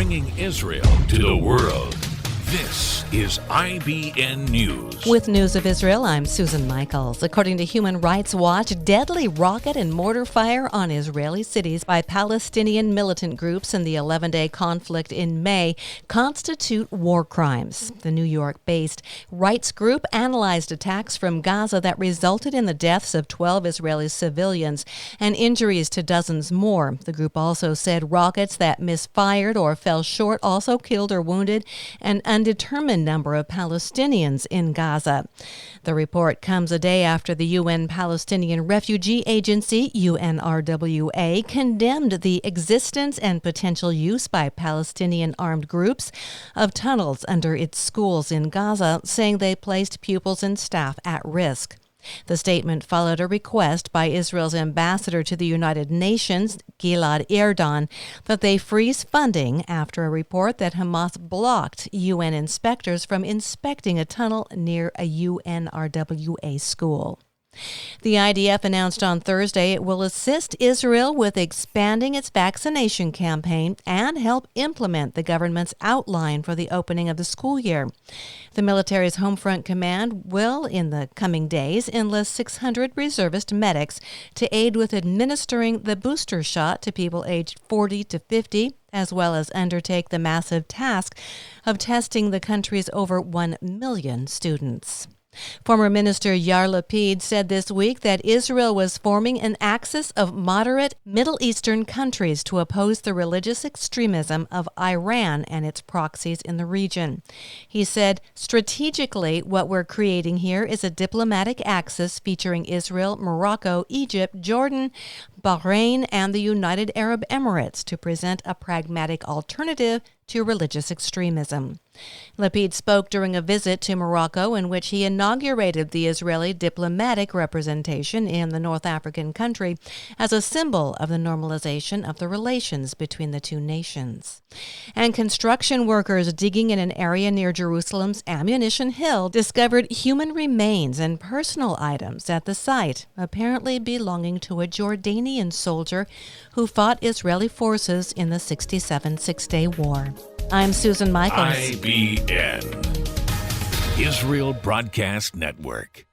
bringing Israel to the world. This is IBN News. With news of Israel, I'm Susan Michaels. According to Human Rights Watch, deadly rocket and mortar fire on Israeli cities by Palestinian militant groups in the 11-day conflict in May constitute war crimes. The New York-based rights group analyzed attacks from Gaza that resulted in the deaths of 12 Israeli civilians and injuries to dozens more. The group also said rockets that misfired or fell short also killed or wounded an undetermined number of Palestinians in Gaza. The report comes a day after the UN Palestinian Refugee Agency, UNRWA, condemned the existence and potential use by Palestinian armed groups of tunnels under its schools in Gaza, saying they placed pupils and staff at risk. The statement followed a request by Israel's ambassador to the United Nations, Gilad Erdan, that they freeze funding after a report that Hamas blocked UN inspectors from inspecting a tunnel near a UNRWA school. The IDF announced on Thursday it will assist Israel with expanding its vaccination campaign and help implement the government's outline for the opening of the school year. The military's Homefront Command will, in the coming days, enlist 600 reservist medics to aid with administering the booster shot to people aged 40 to 50, as well as undertake the massive task of testing the country's over 1 million students. Former Minister Yair Lapid said this week that Israel was forming an axis of moderate Middle Eastern countries to oppose the religious extremism of Iran and its proxies in the region. He said, strategically, what we're creating here is a diplomatic axis featuring Israel, Morocco, Egypt, Jordan, Bahrain, and the United Arab Emirates to present a pragmatic alternative to religious extremism. Lapid spoke during a visit to Morocco in which he inaugurated the Israeli diplomatic representation in the North African country as a symbol of the normalization of the relations between the two nations. And construction workers digging in an area near Jerusalem's Ammunition Hill discovered human remains and personal items at the site, apparently belonging to a Jordanian soldier who fought Israeli forces in the 1967 Six-Day War. I'm Susan Michaels. IBN, Israel Broadcast Network.